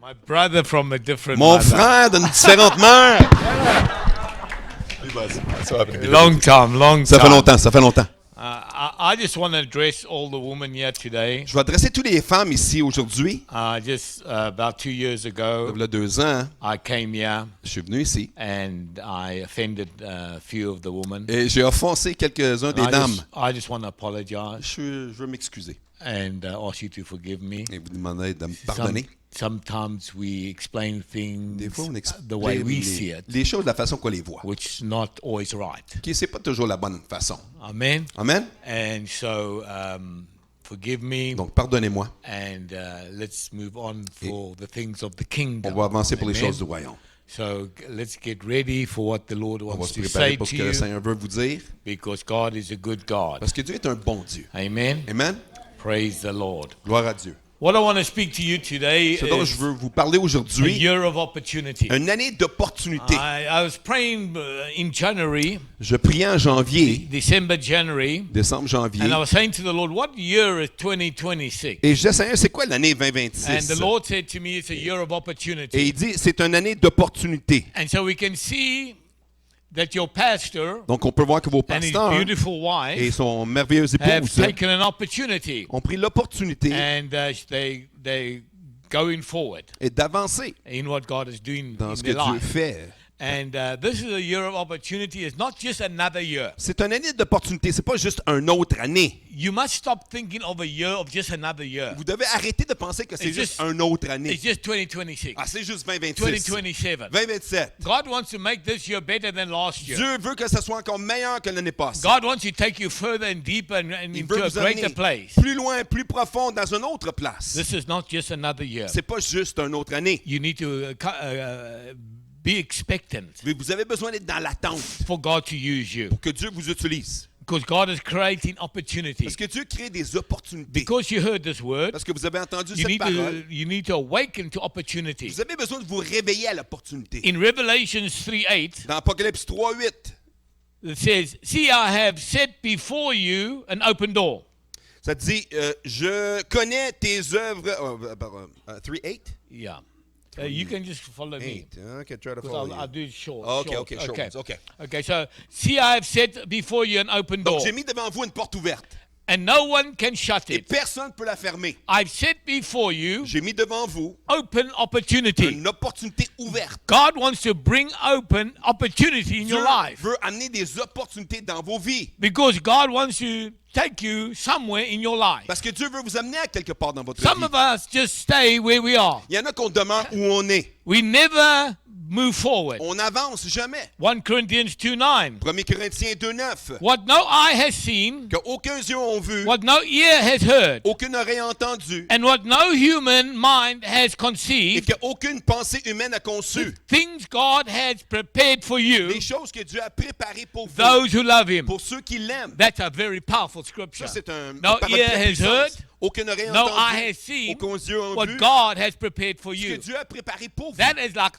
My brother from a different Mon mother. frère d'une différente mère. Ça va après. Long time. Ça fait longtemps. I just want to address all the women here today. Je vais adresser toutes les femmes ici aujourd'hui. Just about 2 years ago, Il y a 2 ans, I came here je suis venu ici and I offended a few of the women. et j'ai offensé quelques-uns des dames. I just want to apologize Je veux m'excuser and ask you to forgive me. et vous demander de me pardonner. Sometimes we explain things Des fois, on the way exprime we see it, les choses de la façon qu'on les voit. which is not always right. Qui c'est pas toujours la bonne façon. Amen. Amen. And so forgive me. Donc pardonnez-moi. And let's move on for the things of the kingdom. On va avancer pour les Amen. choses du royaume. So let's get ready for what the Lord On va wants se to préparer say pour ce to que le you, Seigneur veut vous dire. because God is a good God. Parce que Dieu est un bon Dieu. Amen. Amen. Praise the Lord. Gloire à Dieu. What I want to speak to you today Ce dont je is veux vous parler a aujourd'hui, year of opportunity. une année d'opportunité. I was praying in January, Je priais en janvier, January, décembre, janvier, and I was saying to the Lord, what year is 2026? et je disais, Seigneur, c'est quoi l'année And 2026? the Lord said to me, it's a year of Et opportunity. il dit, c'est une année d'opportunité. And so we can see that your pastor Donc, on peut voir que vos and his pasteurs beautiful et wife son merveilleuse have épouse taken an opportunity ont pris l'opportunité and they going forward et d'avancer in what God is doing dans in ce que their Dieu life. fait. And this is a year of opportunity. It's not just another year. C'est une année d'opportunité, c'est pas juste une autre année. You must stop thinking of a year of just another year. Vous devez arrêter de penser que c'est It's juste just- une autre année. It's just 2026, Ah, c'est juste 2026. 2027. 2027. God wants to make this year better than last year. Dieu veut que ça soit encore meilleur que l'année passée. God wants to take you further and deeper and Il into veut a vous greater amener place. plus loin, plus profond, dans une autre place. This is not just another year. C'est pas juste une autre année. You need to be expectant Vous avez besoin d'être dans l'attente for God to use you, pour que Dieu vous utilise. because God is creating opportunity. Parce que Dieu crée des opportunités. Because you heard this word, Parce que vous avez entendu you cette parole. need to awaken to opportunity. Vous avez besoin de vous réveiller à l'opportunité. In Revelations 3:8, Dans Apocalypse 3:8, it says, "See, I have set before you an open door." ça dit je connais tes œuvres. 3:8? Yeah. You can just follow me. 8. Okay, try to Because follow I'll you. do it short. Okay, short. okay, short ones, okay. Okay, so see, I have set before you an open door, Donc j'ai mis devant vous une porte ouverte and no one can shut et it. personne ne peut la fermer. I've set before you J'ai mis devant vous open opportunity. une opportunité ouverte. God wants to bring open opportunity in Dieu your life, veut amener des opportunités dans vos vies. because God wants to take you somewhere in your life. Parce que Dieu veut vous amener à quelque part dans votre Some vie. of us just stay where we are. Il y en a qu'on demeure où on est. We never move forward. On n'avance jamais. 1 Corinthians 2:9. 1 Corinthiens 2:9. What no eye has seen, Qu'aucun yeux ont vu, what no ear has heard, aucune oreille entendu, and what no human mind has et conceived, qu'aucune pensée humaine a conçu. things God has prepared for you, Les choses que Dieu a préparées pour vous, those who love Him. pour ceux qui l'aiment. That's a very powerful scripture. Ça, c'est un No parole ear très has puissante. heard, Aucune oreille no entendue, eye has seen aucun yeux ont what vu, God has prepared for ce que you. Dieu a préparé pour vous. That is like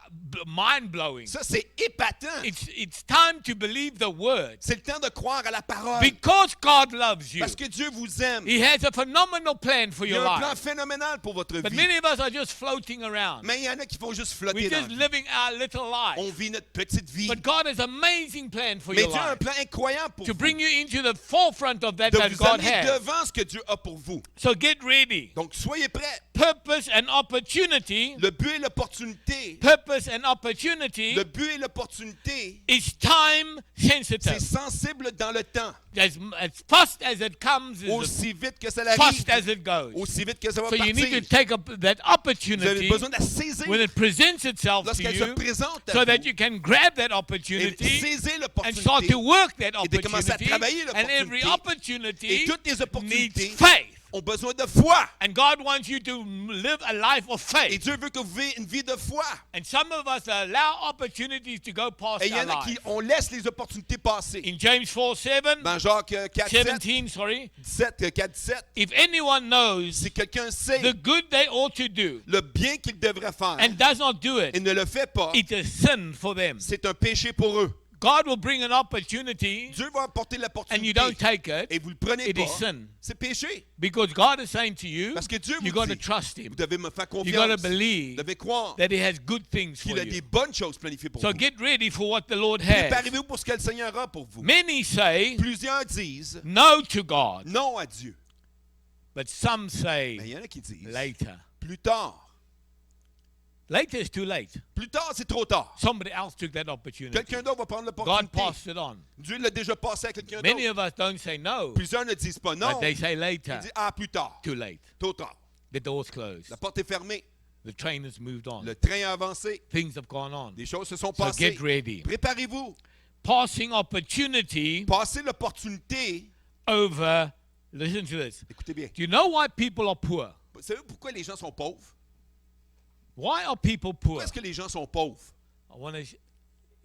mind-blowing. Ça, c'est épatant. It's time to believe the word. C'est le temps de croire à la parole. Because God loves you, Parce que Dieu vous aime. He has a phenomenal plan for Il y your a un plan life. phénoménal pour votre But vie. many of us are just floating around. Mais il y en a qui font juste We're flotter dans la just vie. living our little On life. vit notre petite vie. But God has an amazing plan for Mais your Dieu a un life, plan incroyable pour to vous. bring you into the forefront of that De that vous God amener has. devant ce que Dieu a pour vous. So get ready. Donc, soyez prêts. Purpose and opportunity. Le but et l'opportunité. Purpose and opportunity Le but et l'opportunité, is time c'est sensitive. sensible dans le temps. As fast as it comes, is Aussi vite que ça as arrive, fast as it goes. aussi vite que ça va So you need to partir. take up that Vous avez opportunity besoin de la saisir when it presents itself to lorsqu'elle se you, présente à so that vous. you can grab that Et opportunity saisir and start l'opportunité. to work that Et de commencer à opportunity. travailler And every l'opportunité. Et opportunity toutes les needs opportunités faith. ont besoin de foi. And God wants you to live a life of Et faith. Dieu veut que vous viviez une vie de foi. And some of us allow opportunities to go past Et il y our en a qui, life. on laisse les opportunités passer. In James 4:7, Dans Jacques 4, 7, 17, sorry. 17, 4, 17, If anyone knows si quelqu'un sait the good they ought to do le bien qu'il devrait faire and does not do et it, ne le fait pas, it's a sin for them. c'est un péché pour eux. God will bring an opportunity Dieu va apporter and l'opportunité you don't take it, et vous le prenez it pas, is sin. c'est péché. Because God is saying to you, Parce que Dieu you vous got to dit, trust Him. vous devez me faire You got to confiance. believe Vous devez croire that He has good things for qu'il a des you. bonnes choses planifiées pour So vous. get ready for what the Lord has. Préparez-vous pour ce que le Seigneur a pour vous. Many say Plusieurs disent no to God, non à Dieu. but some Mais il say y en a qui disent later. plus tard. Later is too late. Plus tard, c'est trop tard. Somebody else took that opportunity. Quelqu'un d'autre va prendre God l'opportunité. passed it on. Dieu l'a déjà passé à quelqu'un Many d'autre. of us don't say no, Plusieurs ne disent pas non. but they say Ils later. disent ah, plus tard. Too late. Trop tard. The door's closed. La porte est fermée. The train has moved on. Le train a avancé. Things have gone on. Des choses se sont So passées. get ready. Préparez-vous. Passing opportunity Passez l'opportunité. over. Listen to this. Écoutez bien. Do you know why people are poor? Vous savez pourquoi les gens sont pauvres? Why are people poor? Pourquoi est-ce que les gens sont pauvres? I want to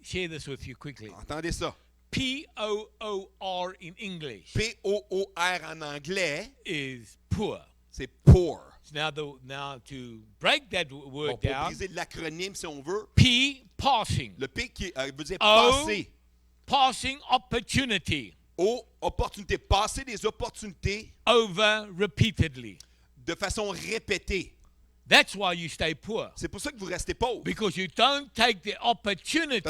share this with you quickly. Entendez ça. P-O-O-R in English P-O-O-R en anglais, is poor. c'est poor. Now to break that Bon, word pour down, briser l'acronyme, si on veut, P, passing. le P qui veut dire O, passer. Passing opportunity O, opportunité. Passer des opportunités over repeatedly. de façon répétée. That's why you stay poor. C'est pour ça que vous restez pauvre. Because you don't take the Parce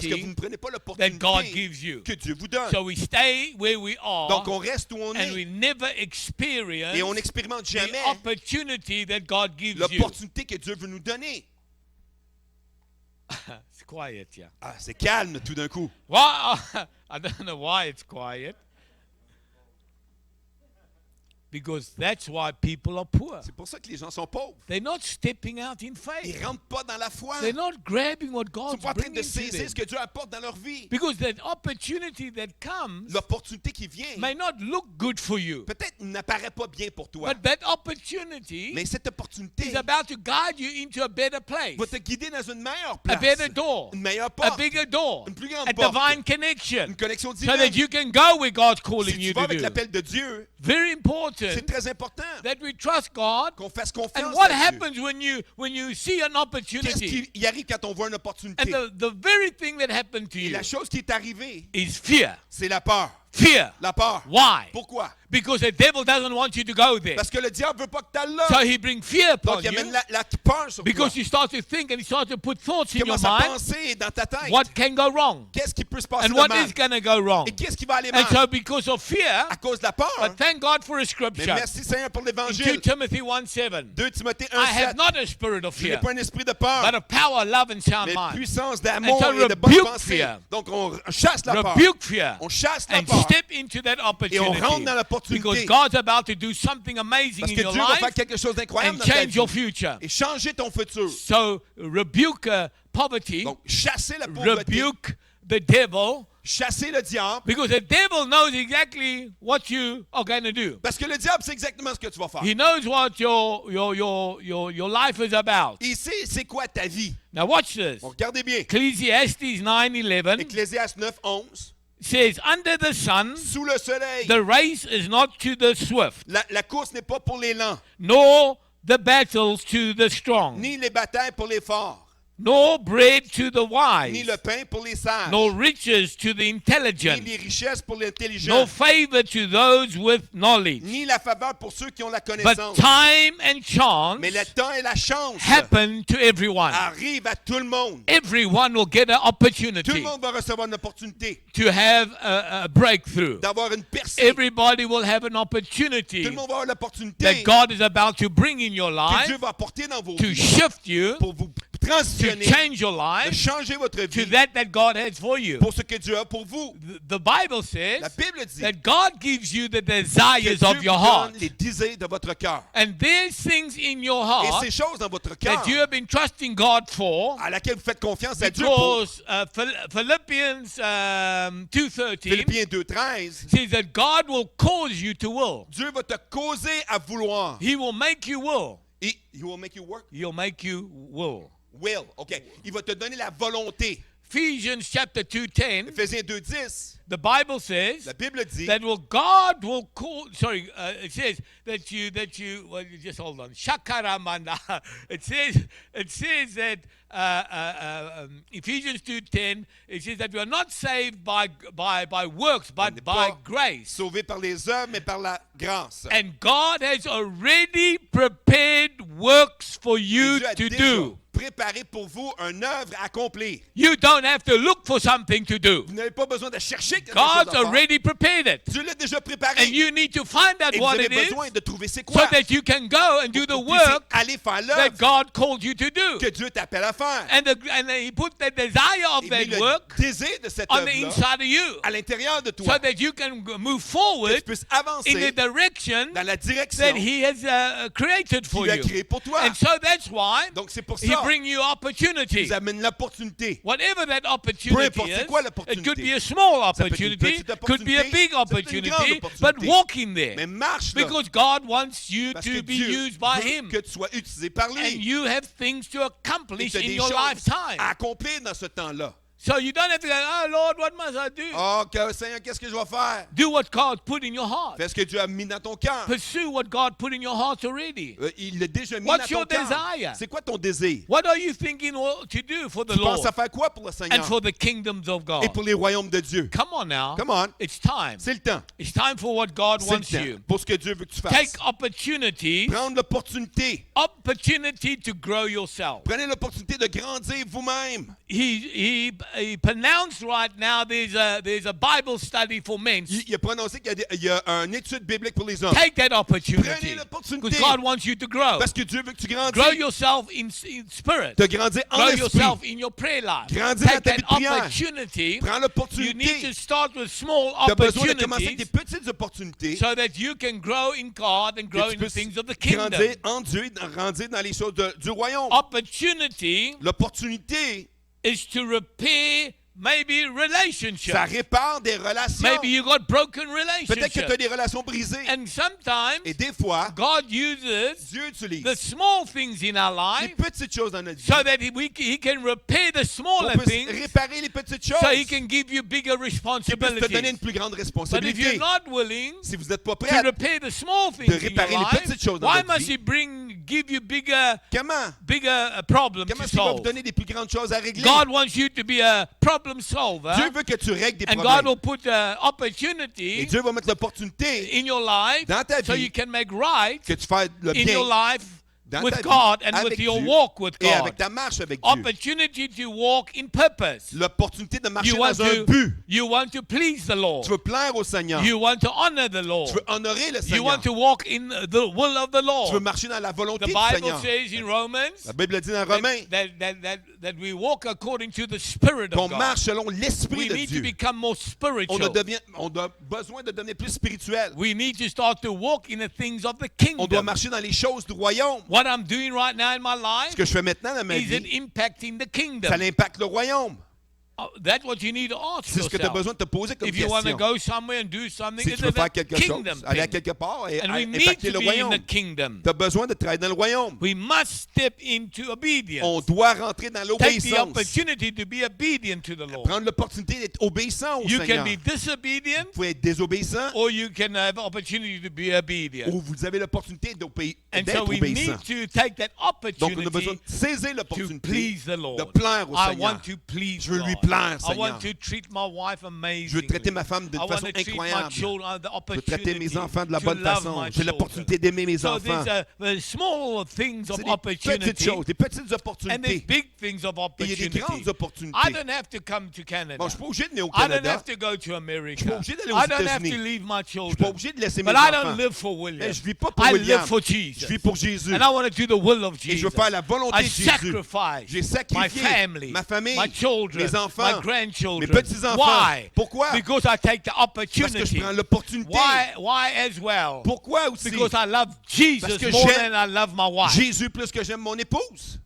que vous opportunity ne prenez pas that God l'opportunité gives you. que Dieu vous donne. So we stay where we are Donc, on reste où on and we est. never experience Et on n'expérimente the jamais opportunity that God gives you. l'opportunité que Dieu veut nous donner. It's quiet, yeah. Ah, c'est calme tout d'un coup. Why? I don't know why it's quiet. Because that's why people are poor. C'est pour ça que les gens sont pauvres. They're not stepping out in faith. Ils ne rentrent pas dans la foi. They're Ils not grabbing what ne God's sont pas en train bringing de to saisir them. ce que Dieu apporte dans leur vie. Because that opportunity that comes L'opportunité qui vient, may not look good for you. peut-être n'apparaît pas bien pour toi. But that opportunity Mais cette opportunité is about to guide you into a better place. va te guider dans une meilleure A place. better door. Une meilleure A porte. bigger door. Une plus grande A porte. divine connection. Une connexion So that divine. you can go where God's Si calling tu you vas to avec do. l'appel de Dieu, Very c'est important très important that we trust God. qu'on fasse And confiance what à Dieu. happens when you see an Qu'est-ce opportunity? qui arrive quand on voit une And opportunité? the very thing that happened to Et you la chose qui est arrivée, is fear. c'est la peur. Fear. La peur. Why? Pourquoi? Because the devil doesn't want you to go there. Parce que le diable veut pas que tu ailles là. So he brings fear upon Donc, il amène you la peur sur toi. because you start to think and you start to put thoughts Tu in your commences à mind. penser dans ta tête. What can go wrong? Qu'est-ce qui peut se passer And de what mal? is going to go wrong? Et qu'est-ce qui va aller mal? And so because of fear, À cause de la peur. but thank God for a Mais scripture. merci Seigneur pour In 2 l'évangile. Timothy 1:7. 2 Timothée I have 1:7. not a spirit of Je n'ai fear, pas un esprit de but peur, of power, love, and sound mais mind. puissance d'amour And so et de bonne rebuke pensée. fear. Donc on chasse la peur. Rebuke fear On chasse la and peur. step into that Et on rentre opportunity. dans l'opportunité. Because God's about to do something amazing Parce in que your Dieu va faire life quelque chose d'incroyable and dans ta change your vie. future. Et changer ton futur. So rebuke poverty, Donc chasser la pauvreté. rebuke the devil, Chasser le diable. because the devil knows exactly what you are going to do. Parce que le diable sait exactement ce que tu vas faire. He knows what your life is about. Il sait c'est quoi ta vie. Now watch this. Bon, regardez bien. Ecclesiastes 9:11 Ecclésiaste 9:11. says, "Under the sun, Sous le soleil, the race is not to the swift, la course n'est pas pour les lents, nor the battles to the strong, ni les batailles pour les forts, nor bread to the ni wise, le pain pour les sages, nor riches to the ni intelligent, les richesses pour l'intelligent, nor favor to those with knowledge. ni la faveur pour ceux qui ont la But connaissance. time and chance Mais le temps et la chance happen to everyone. arrivent à tout le monde. Everyone will get an Tout le opportunity monde va recevoir une opportunité to have a breakthrough. d'avoir une percée. Everybody will have an Tout opportunity le monde va avoir l'opportunité that God is about to bring in your que Dieu life va apporter dans vos to vies shift you, pour vous to transitionner, change your de life changer votre to vie that God has for you. pour ce que Dieu a pour vous. The Bible says La Bible dit that God gives you the que desires Dieu of vous your heart. donne les désirs de votre cœur. And there's things in your Et heart ces choses dans votre cœur that you have been trusting God for, à laquelle vous faites confiance à Dieu pour. because Philippians 2:13 Philippiens 2:13, says that God will cause you to will. Dieu va te causer à vouloir. He will make you will. He will make you work. He'll make you will. Will, OK. Il va te donner la volonté. Ephesians chapter 2:10, Éphésiens 2:10, the Bible says la Bible dit that God will call. Sorry, it says that you. Well, you just hold on. Shakaramanda. It says that Ephesians 2:10. It says that we are not saved by works, but by grace. sauvé par les œuvres, mais par la grâce. And God has already prepared works for you Dieu a to déjà do. préparé pour vous une œuvre accomplie. You don't have to look for something to do. Vous n'avez pas besoin de chercher quelque chose God's à faire. already prepared it. Dieu l'a déjà préparé. And you need to find out Et vous what avez it is besoin de trouver c'est so quoi. that you can go and do the Vous puissiez work aller faire that l'œuvre God called you to do. que Dieu t'appelle à faire. And He put the desire of Il that met le work désir de cette on the œuvre-là inside of you à l'intérieur de so toi. that you can move Que forward tu puisses in the avancer direction dans la direction that He has created qu'il for a you. créée pour toi. And so that's why Donc c'est pour He ça brings you opportunity. qu'il vous amène l'opportunité. Whatever that Peu opportunity importe c'est quoi l'opportunité. it could be a small Ça peut être une opportunity, petite could be a opportunité, big ça peut être une grande opportunity, opportunité. but walk in there. Mais marche là. Because God wants you Parce to que be Dieu used by veut Him. que tu sois utilisé par And lui. you have things to Et accomplish tu as in des your choses lifetime. à accomplir dans ce temps-là. So you don't have to go, oh Lord, what must I do? Oh, Seigneur, qu'est-ce que je vais faire? Do what God put in your heart. Fais ce que Dieu a mis dans ton cœur. Pursue what God put in your heart already. Il l'a déjà mis What's dans your ton cœur. desire? C'est quoi ton désir? What are you thinking to do for the Tu penses Lord à faire quoi pour le and Seigneur? for the kingdoms of Et God? pour les royaumes de Dieu? Come on now. Come on. It's time. C'est le temps. It's time for what God C'est wants le temps you. pour ce que Dieu veut que tu Take fasses. opportunities, Prendre l'opportunité. opportunity to grow yourself. Prenez l'opportunité de grandir vous-même. He pronounced right now there's a Bible study for men. Il a prononcé qu'il y a une étude biblique pour les hommes. Take that opportunity Prenez l'opportunité. because God wants you to grow. Parce que Dieu veut que tu Grow grandisses. yourself in spirit. De grandir en Grow esprit. yourself in your prayer life. Grandir dans Take ta vie that de prière. opportunity. Prends You need l'opportunité. to start with small Tu as besoin de commencer avec des opportunities petites opportunités. so that you can grow in God and grow Que tu in the puisses things of the kingdom. grandir en Dieu et grandir dans les choses du royaume. Opportunity L'opportunité, is to repair maybe ça relationships. répare des relations. Maybe you got broken Peut-être que tu as relationships. des relations brisées. And sometimes Et des fois, God uses Dieu utilise the small things in our les life petites choses dans notre vie so that He can repair the pour smaller puisse things réparer les petites choses. so He can give you bigger Qui puisse te donner responsibilities. une plus grande But if responsabilité. you're not willing Si vous n'êtes pas to prêt, repair the small things in your réparer les life, petites choses dans why votre must vie. He give you bigger comment problems comment to est-ce qu'il va vous solve? donner des plus grandes choses à régler? God wants you to be a problem solver, Dieu veut que tu règles des and God problèmes. will put Et opportunity Dieu va mettre l'opportunité in your life dans ta so vie you can make right que tu fasses le in your bien life dans with ta vie God and avec with your Dieu walk with et avec God. ta marche avec Dieu. Opportunity to walk in purpose. L'opportunité de marcher You want dans un but. to please the Lord. Tu veux plaire au Seigneur. You want to honor the Lord. Tu veux honorer le You Seigneur. want to walk in the will of the Tu veux Lord. marcher dans la volonté The du Bible Seigneur. says in Romans La Bible dit dans Romains that we walk according to the Spirit qu'on of God. marche selon l'Esprit We de need to Dieu. become more spiritual. On a besoin de devenir plus spirituel. We need to start to walk in the things of the On doit kingdom. marcher dans les choses du royaume. What I'm doing right now in my life, Ce que je fais maintenant dans ma is it vie, impacting the ça kingdom? impacte le royaume. That's what you need to ask C'est ce que tu as yourself. besoin de te poser comme If you want to question. go somewhere and do something, Si it's tu veux a faire quelque chose, kingdom aller à thing. quelque part et And we need impacter to le be in royaume. the kingdom. Tu as besoin de travailler dans le royaume. We must step into obedience. On doit rentrer dans Take the l'obéissance. opportunity to be obedient to the Lord. Prendre l'opportunité d'être obéissant au You Seigneur. can be disobedient Vous pouvez être désobéissant or you can have opportunity to be obedient. ou vous avez l'opportunité And d'être so we obéissant. need to take that Donc, on a besoin opportunity de saisir to l'opportunité please the de Lord. plaire au I Seigneur. want to please Je veux lui God. plaire, I Seigneur. want to treat my wife Je veux amazingly. traiter ma femme I d'une want façon to treat my incroyable. children the Je veux traiter opportunity mes enfants de la to bonne love façon. my J'ai l'opportunité d'aimer mes So enfants. there's small things of C'est des petites opportunity choses, des petites and there's opportunités. big things of Et il y a des opportunity. grandes opportunités. I don't have to come to Canada. Bon, je suis pas obligé de venir au I don't Canada. have to go to Je suis pas America. obligé d'aller aux I don't have États-Unis. to leave my Je suis pas children. obligé de laisser mes But I enfants. don't live for William. Mais je vis pas pour I William. live for Je Jesus. vis pour Jésus. And I want to do the will of Et je Jesus. veux faire la volonté I de Jésus. sacrifice J'ai my sacrifié family, ma famille, my children, mes enfants, my grandchildren. mes petits-enfants. Why? Pourquoi? Because I take the Parce que je opportunity. prends l'opportunité. Why as well? Pourquoi aussi? Because I love Parce Jesus que more j'aime than I love my wife. Jésus plus que j'aime mon épouse.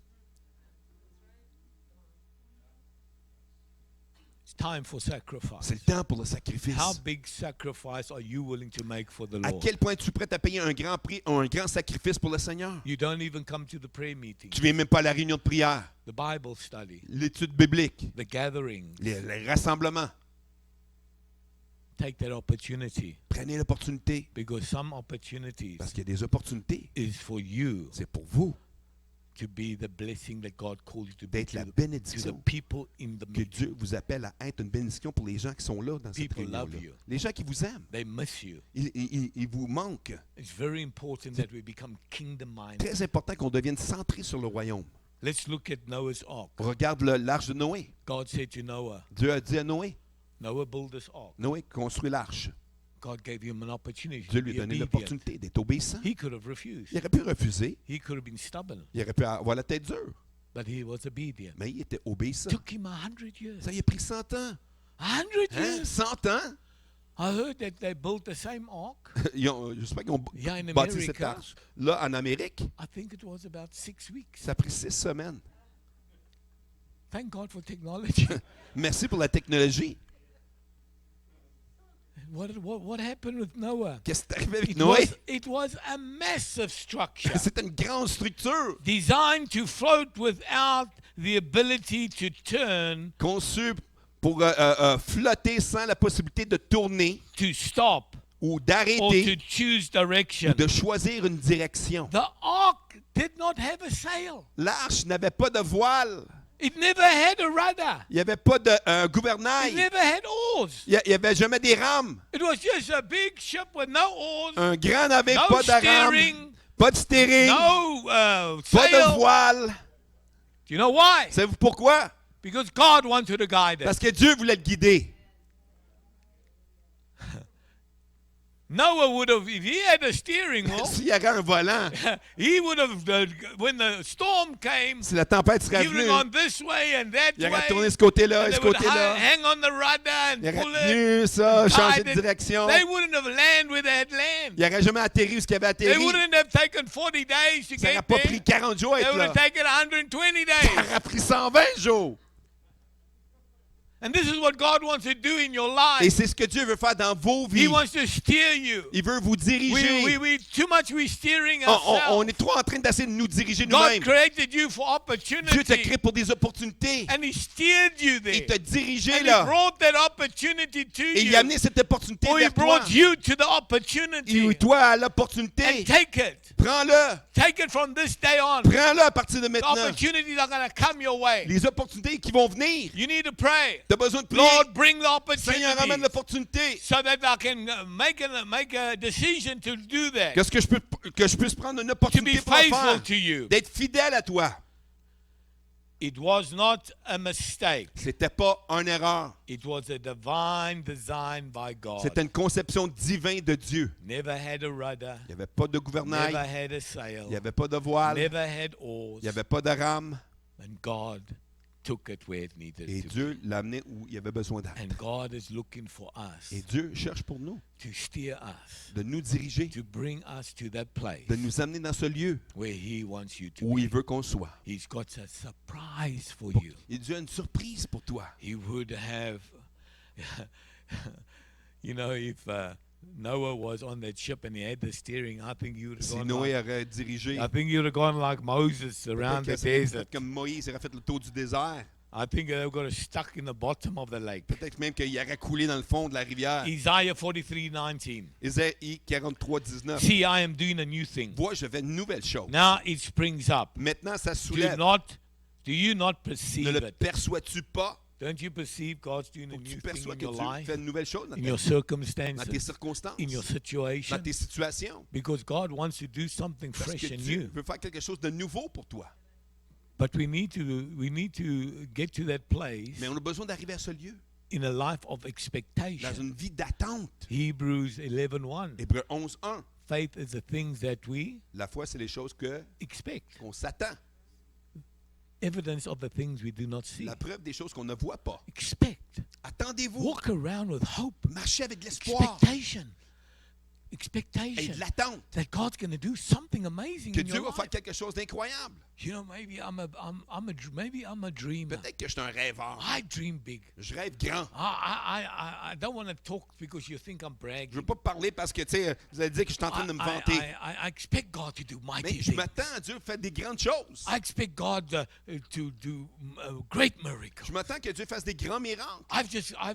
It's time for sacrifice. C'est le temps pour le sacrifice. How big sacrifice are you willing to make for the À Lord? quel point es-tu prêt à payer un grand prix, un grand sacrifice pour le Seigneur? You don't even come to the prayer meeting, Tu viens même pas à la réunion de prière, the Bible study, l'étude biblique, the gatherings. les rassemblements. Take that opportunity, Prenez l'opportunité, because some opportunities parce qu'il y a des opportunités. is for you C'est pour vous to be the blessing that God called you to be d'être la to the bénédiction people in the que meeting. Dieu vous appelle à être une bénédiction pour les gens qui sont là dans cette People love réunion-là. you. Les gens qui vous aiment, They miss you. ils vous manquent. It's very important that we become kingdom-minded. Très important qu'on devienne centré sur le royaume. Let's look at Noah's ark. Regarde l'arche de Noé. God said to Noah, Dieu a dit à Noé, Noah, build this ark. Noé, construis l'arche. God gave him an opportunity Dieu to lui be a donné obedient. l'opportunité d'être obéissant. He could have refused. Il aurait pu refuser, He could have been stubborn, il aurait pu avoir la tête dure, but he was obedient. mais il était obéissant. Took him 100 years. Ça y a pris 100 ans. 100 Hein? years. 100 ans? I heard that they built the same ark. J'espère qu'ils ont Yeah, in bâti cette America. arche. Là, en Amérique, I think it was about 6 weeks. ça a pris 6 semaines. Thank God for technology. Merci pour la technologie. What happened with Noah? Qu'est-ce qui est arrivé avec It Noé? it was a massive structure C'est une grande structure designed to float without the ability to turn, conçue pour flotter sans la possibilité de tourner to stop, ou or to d'arrêter choose ou direction. de choisir une direction. The ark did not have a sail. L'arche n'avait pas de voile. It never had a rudder. Il n'y avait pas de It gouvernail. never had oars. Il n'y avait jamais des rames. It was just a big ship with no oars, Un grand navire, no pas de rame, steering, pas de steering, no pas de sail. voile. Do you know why? Savez-vous pourquoi? Because God wanted to guide us. Parce que Dieu voulait le guider. Noah would have, if he had a steering wheel, S'il y avait un volant, he would have, when the storm came, si la tempête serait he would have venue, gone this way and that il aurait tourné way. ce côté-là And et they ce would côté-là. hang on the rudder Il and aurait pull it. tenu ça, changer guide de it. direction. They wouldn't have landed where they had land. Il n'aurait jamais atterri où il avait They atterri. wouldn't have taken 40 days to Ça n'aurait get pas there. pris 40 jours à They être would là. have taken 120 Ça days. aurait pris 120 jours. And this is what God wants to do in your Et life. c'est ce que Dieu veut faire dans vos He vies. wants to steer you. Il veut vous diriger. Too much we're steering On ourselves. est trop en train d'essayer de nous diriger God nous-mêmes. created you for Dieu t'a opportunity. créé pour des opportunités. And He steered you there. Il t'a dirigé And He là. brought that opportunity to Et il you. a amené cette opportunité Or He vers toi. brought you to the opportunity. Et toi à And l'opportunité. take it. Prends-le. Take it from this day on. Prends-le à partir de The maintenant. opportunities are going to come your way. Les opportunités qui vont venir. You need to pray. Tu as besoin de prier. Lord, bring the Seigneur, ramène opportunity l'opportunité. so that I can make a decision to do that. Que je puisse prendre une To be opportunité pour le faithful faire. to you. D'être fidèle à toi. It was not a mistake. C'était pas une erreur. It was a divine design by God. C'était une conception divine de Dieu. Never had a rudder. Il n'y avait pas de Never gouvernail. had a sail. Il n'y avait pas de voile. Never had oars. Il n'y avait pas de rame. And God took it where it needed Et to Dieu l'a amené où il y avait besoin be. d'aide. And God is looking for us Et Dieu cherche pour nous to steer us, de nous diriger, to bring us to that place de nous amener dans ce lieu where He wants you to où be. il veut qu'on soit. He's got a surprise for you. Et Dieu a une surprise pour toi. He would have, you know, if Noah was on that ship and he had the steering, I think you would have Si gone Noé like, aurait dirigé, I think you would have gone like Moses around the peut-être que desert. comme Moïse aurait fait le tour du désert. I think they got stuck in the bottom of the lake. Peut-être même qu'il aurait coulé dans le fond de la rivière. Isaiah 43:19. Ésaïe 43, 19. See, I am doing a new thing. Vois, je fais une nouvelle chose. Now it springs up. Maintenant, ça Do soulève. you not Ne perceive le it? perçois-tu pas? Don't you perceive God's doing a Tu new thing perçois in que your Dieu life, fait une nouvelle chose dans, in your dans tes circumstances, circonstances, in your dans situation? tes situations. Because God wants to do something Parce fresh que and Dieu new. veut faire quelque chose de nouveau pour toi. But we need to get to that place Mais on a besoin d'arriver à ce lieu, in a life of dans expectation. une vie d'attente. Hebrews 11:1. Hébreux 11, 1. Faith is the things that we La foi, c'est les choses expect. qu'on s'attend. Evidence of the things we do not see. La preuve des choses qu'on ne voit pas. Expect. Attendez-vous. Walk around with hope. Marchez avec l'espoir Expectation. et Expectation de l'attente that God's going to do something amazing que in Dieu your va faire life. quelque chose d'incroyable. You know, maybe maybe I'm a dreamer. Peut-être que je suis un rêveur. I dream big. Je rêve grand. I don't want to talk because you think I'm Je veux bragging. pas parler parce que, tu sais, vous allez dire que je suis en train de me vanter. I expect God to do Mais mighty je things. m'attends à Dieu faire des grandes choses. I expect God to do great miracles. Je m'attends que Dieu fasse des grands miracles. I've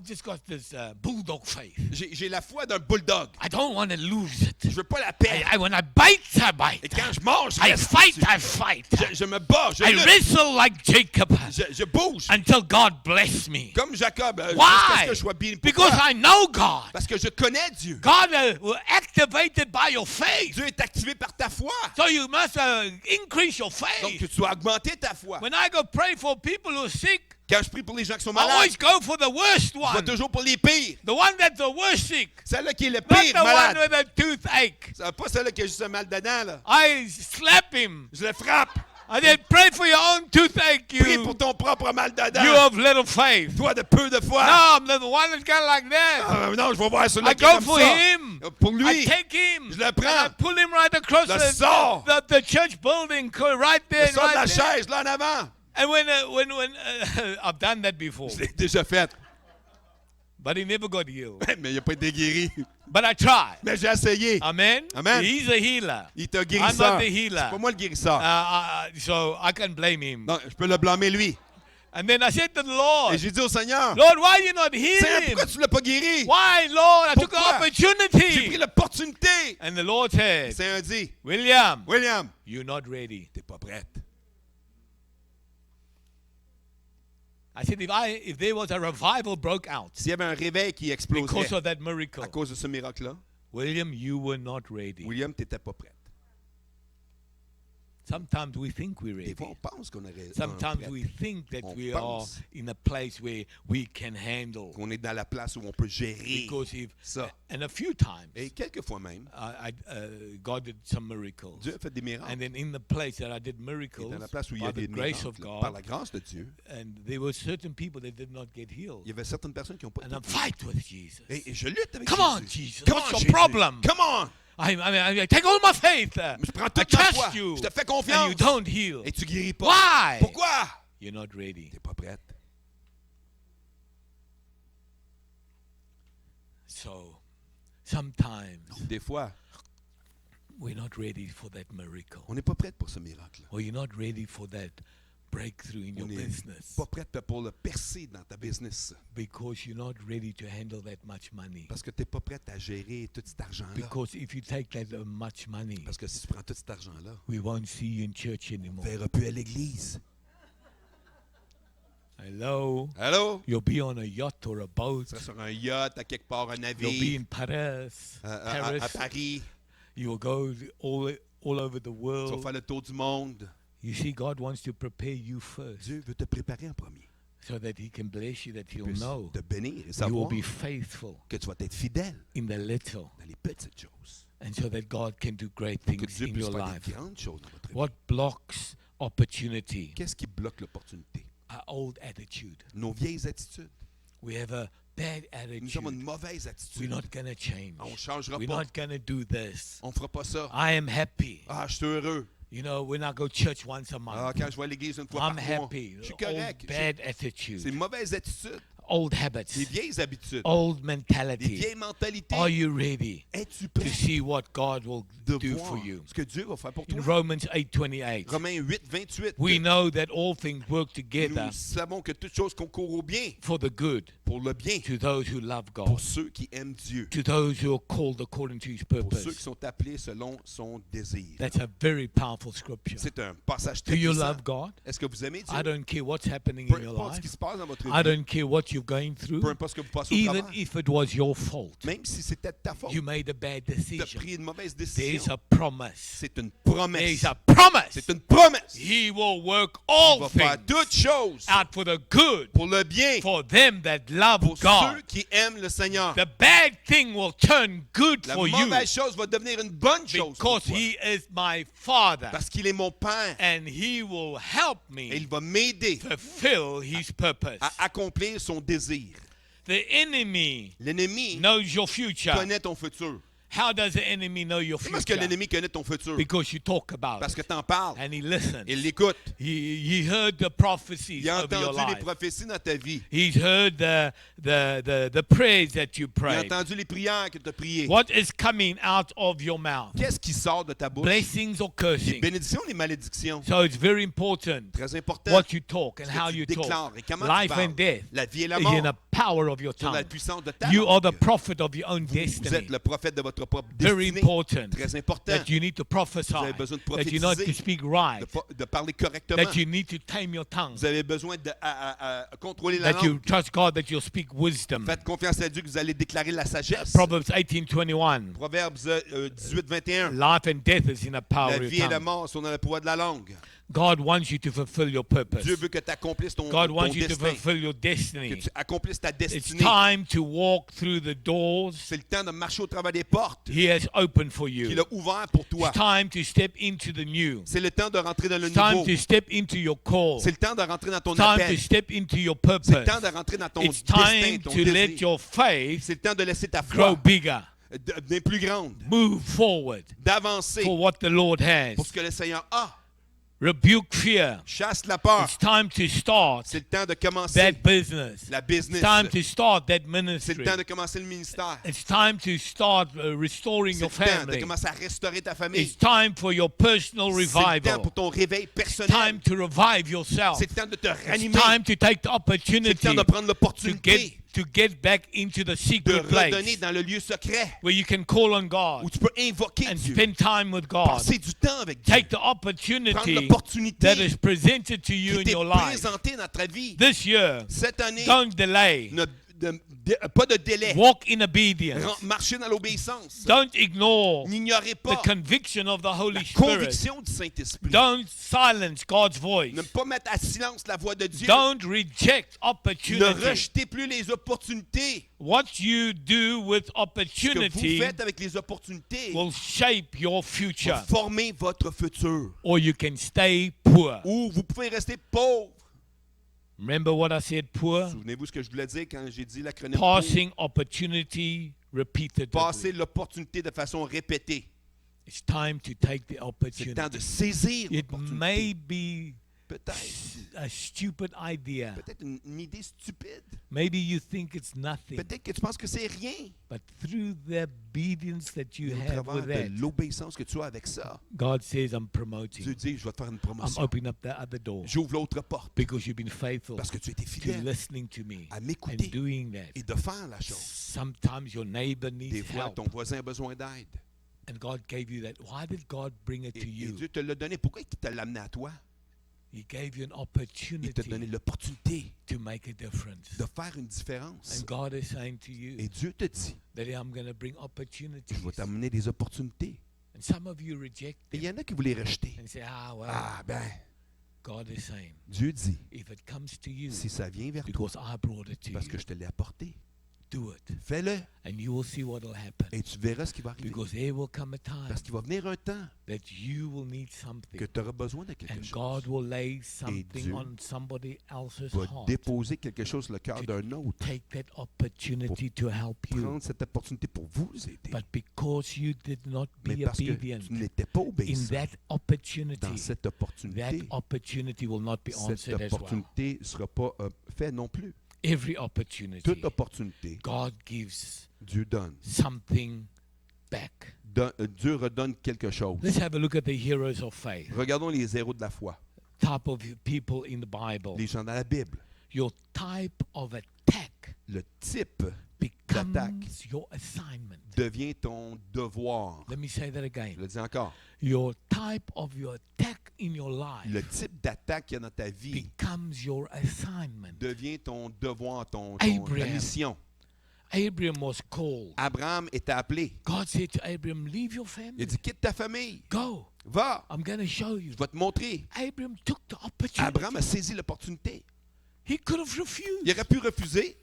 just got this bulldog faith. J'ai la foi d'un bulldog. I don't want to lose it. Je veux pas la perdre. When I bite, I Et bite. quand je mange, je I reste fight, dessus. I fight. Je me bats, je I lutte. wrestle like Jacob Je bouge. until God bless me. Comme Jacob, jusqu'à ce Why? que je sois béni. Because Pourquoi? I know God. Parce que je connais Dieu. God will activated by your faith. Dieu est activé par ta foi. So you must increase your Donc, faith. tu dois augmenter ta foi. When I go pray for people who are sick, Quand je prie pour les gens qui sont I malades, always go for the worst je vais one. toujours pour les pires. The one that's the worst sick. Celle-là qui est le Not pire the one malade. with a toothache. C'est pas celle-là qui a juste un mal dedans, là. I slap him. Je le frappe. I said, pray for your own toothache, Prie you pour ton propre mal dedans. of little faith. Toi de peu de foi. No, I'm the one that's got like that. Ah, non, je vais voir celui-là I qui est go comme for ça. him. Pour I lui. take him. Je le And prends. I pull him right across Le sors. the church building, right there, Je sors de la right there. chaise, là en avant. And when I've done that before, Je l'ai déjà fait. but he never got healed. Mais il n'a pas été guéri. But I tried. Mais j'ai essayé. Amen. Amen. He's a healer. Il t'a I'm guérisseur. not the C'est healer. pas moi le guérisseur. So I can blame him. Non, je peux le blâmer lui. And then I said to the Lord, Et j'ai dit au Seigneur, Lord, why you not Seigneur, heal him? pourquoi tu ne l'as pas guéri? Why, Lord? I took an Pourquoi? J'ai opportunity. pris l'opportunité. And the Lord Le said, Seigneur dit, William, William, you're not ready. t'es pas prête. I said, if there was a revival broke out S'il y avait un réveil qui because exploserait of that miracle, à cause de ce miracle-là, William, you were not ready. William, t'étais pas prête. Sometimes we think we're Des ready. fois, on pense qu'on est Sometimes prête. we think that On we are pense. in a place where we can handle. Qu'on est dans la place où on peut gérer Because if, ça. and a few times, Et quelquefois même, God did some miracles. Dieu a fait des miracles. And then in the place that I did Et miracles, dans la place où il y a by des the grace of miracles, par God, la grâce de Dieu, and there were certain people that did not get healed. il y avait certaines personnes qui n'ont pas And I été fight with Jesus. Et je lutte avec Come on, Jésus. Jesus. Come What's on, your Jésus. problem? Come on. I take all my faith. Je prends I toute ma foi. trust you. Je te fais And you confiance. don't heal. Et tu guéris pas. Why? Pourquoi? You're not ready. T'es pas prête. So sometimes Des fois, we're not ready for that miracle. on n'est pas prête pour ce miracle. Or you're not ready for that breakthrough in your On n'est business. pas prête pour le percer dans ta business. Because you're not ready to handle that much money. Parce que tu n'es pas prête à gérer tout cet argent-là. Because if you take that much money, Parce que si tu prends tout cet argent-là, we won't see you in church on anymore. ne verra plus à l'église. Hello? Allô? You'll be on a yacht or a boat. Tu seras sur un yacht, à quelque part, un You'll be navire, in Paris. à Paris. You will go all over the Tu vas world. faire le tour du monde. You see, God wants to prepare you first Dieu veut te préparer en premier. so that He can bless you, that Il He'll peut know te bénir et you will savoir be faithful que tu vas être fidèle in the little, dans les petites choses. and so that God can do great Que things Dieu in puisse your faire life. des grandes choses dans votre vie. What blocks opportunity? Qu'est-ce qui bloque l'opportunité? Our old attitude. Nos vieilles attitudes. We have a bad Nous avons une attitude. mauvaise We're attitude. not going to change. On ne changera We're pas. not going to do this. On ne fera pas ça. I am happy. Ah, je suis heureux. You know, when I go church once a Ah, month, quand je vais à l'église une fois I'm par mois, happy. je suis Old correct. bad C'est attitude. une mauvaise attitude. Old habits. Des vieilles habitudes. Old Des mentality. vieilles mentalités. Are you ready Es-tu to prêt see what God will de do voir for you? ce que Dieu va faire pour In toi? Romans 8:28, Romains 8, 28. we know that all things work together Nous savons que toutes choses concourent au bien, for the good pour le bien, to those who love pour God, ceux qui aiment Dieu, to those who are called according to His pour ceux qui purpose. sont appelés selon son désir. That's a very powerful scripture. C'est un passage Do très you puissant. love God? Est-ce que vous aimez Dieu? I don't care what's happening Peu in your importe ce qui life. se passe dans votre I vie, don't care what you're going peu through. importe ce que vous passez au Even travers, if it was your fault, même si c'était de ta faute, you made a bad tu as decision. pris une mauvaise There's décision. a promise. C'est une There's promesse. a promise. C'est une promesse. He will work Il all va faire things toutes choses out for the good pour le bien, for them that love pour ceux God. qui aiment le Seigneur. The bad thing will turn good La for you mauvaise chose va devenir une bonne chose pour because toi. He is my Father Parce qu'il est mon Père. and He will help Et il me va m'aider fulfill His purpose. à accomplir son désir. The enemy L'ennemi knows your future. connaît ton futur. How does the enemy know your Comment est-ce que future? l'ennemi connaît ton futur? Because you talk about Parce que it tu en parles. and he listens. Il l'écoute. He heard the prophecies Il a over your entendu les life. prophéties dans ta vie. He's heard the prayers that you Il a prayed. entendu les prières que tu as priées. What is coming out of your mouth? Qu'est-ce qui sort de ta bouche? Blessings or Les cursing? bénédictions, les malédictions. So it's very important Très important. what you talk and Ce que how tu you déclares talk. et comment Life tu parles. and death La vie et la is mort in the power of your sont dans la tongue. puissance de ta You are the langue. prophet of your own Vous destiny. êtes le prophète de votre propre Very destinée. important Très important. that you need to prophesy, Vous avez besoin de that you need to prophétiser, speak right, de parler correctement. that you need to tame your tongue, Vous avez besoin de à contrôler la that you langue. trust God that you'll speak wisdom. Faites confiance à Dieu que vous allez déclarer la sagesse. Proverbs 18:21. Proverbes 18-21. Life and death is in the power La of vie your et la tongue. mort sont dans le pouvoir de la langue. God wants you to fulfill your purpose. Dieu veut que tu accomplisses ton God wants you to destin. fulfill your Que destiny. tu accomplisses ta It's destinée. time to walk through the doors C'est le temps de marcher au travers des portes He has opened for qu'il you. a ouvertes pour toi. It's time to step into the new. C'est le temps de rentrer dans le It's time nouveau. to step into your call. C'est le temps de rentrer dans ton It's time to appel. step into your C'est le purpose. temps de rentrer dans ton It's destin, time ton to let désir. your faith C'est le temps de laisser ta grow foi bigger. devenir plus grande, Move forward d'avancer for what the Lord has. pour ce que le Seigneur a. Rebuke fear. Chasse la peur. It's time to start C'est le temps de commencer that business. la It's business. time to start that C'est ministry. le temps de commencer le ministère. It's time to start restoring C'est your le temps de family. commencer à restaurer ta famille. It's time for your personal C'est le temps revival. pour ton réveil It's personnel. time to revive yourself. C'est le temps de te It's ranimer. time to take the C'est le opportunity temps de prendre to l'opportunité get back into the de secret redonner place dans le lieu secret where you can call on où God tu peux invoquer and Dieu. spend time with God. Passer du temps avec Dieu. Take the Prendre opportunity l'opportunité that is presented to you qui in t'est your life. présentée dans ta vie. This year, Cette année, don't delay. pas de délai. Walk in obedience. Marcher dans l'obéissance. Don't ignore N'ignorez the pas conviction of the la Holy Spirit. conviction du Saint-Esprit. Don't silence God's voice. Ne pas mettre à silence la voix de Dieu. Don't reject Ne opportunity. rejetez plus les opportunités. What you do with Ce que vous opportunity faites avec les opportunités will shape your va future. former votre futur. Or you can stay poor. Ou vous pouvez rester pauvre. Remember what I said, poor? Souvenez-vous ce que je voulais dire quand j'ai dit l'acronyme Passing opportunity repeatedly. passer l'opportunité de façon répétée. It's time to take the C'est le temps opportunity. de saisir It may l'opportunité. be Peut-être. a stupid idea. Peut-être une idée stupide. Maybe you think it's nothing. Peut-être que tu penses que c'est rien. But through the obedience that you Mais au have travers with that, de l'obéissance que tu as avec ça, God says, I'm Dieu promoting. dit, je vais te faire une I'm promotion. opening up the other door J'ouvre l'autre porte because you've been faithful parce que tu étais to fidèle listening to me à and m'écouter doing that. et de faire la chose. Sometimes your neighbor Des needs fois, help, ton voisin a besoin d'aide. and God gave you that. Why did God bring it Et, to et you? Dieu te l'a donné. Pourquoi il te l'a amené à toi? He gave you an Il t'a donné opportunity l'opportunité to make a difference. de faire une différence. And God is saying to you Et Dieu te dit, that I'm going to bring opportunities. je vais t'amener des opportunités. And some of you reject Et il them y en a qui voulaient rejeter. and say, well, Ah ben, God is saying, Dieu dit, if it comes to you, si ça vient vers toi, because I brought it to parce que you, je te l'ai apporté, do it. fais-le. And you will see what will happen. Et tu verras ce qui va arriver. Because there will come a time Parce qu'il va venir un temps that you will need que something. tu auras besoin de quelque And chose. God will lay something Dieu on somebody else's Va heart. déposer quelque chose sur le cœur d'un autre. Take that opportunity to help you. Prendre cette opportunité pour vous aider. But because you did not Mais be parce que obedient tu n'étais pas in obéissant that opportunity, dans cette that opportunité, opportunity will not be cette answered as well. opportunité ne sera pas faite non plus. Every opportunity, Toute opportunité, God gives Dieu donne. something back. Dieu redonne quelque chose. Let's have a look at the heroes of faith. Regardons les héros de la foi, Type of people in the Bible. les gens dans la Bible. Your type of attack Le type becomes your assignment. devient ton devoir. Let me say that Je again. le dis encore. Your type of your attack in your life Le type d'attaque qu'il y a dans ta vie becomes your assignment. devient ton devoir, ta Abraham. mission. Abraham was called. Abraham était appelé. God said to Abraham, leave your Il family. a dit, quitte ta famille. Go. Va. I'm going to show you. Je vais te montrer. Abraham took the opportunity. Abraham a saisi l'opportunité. He could have refused. Il aurait pu refuser.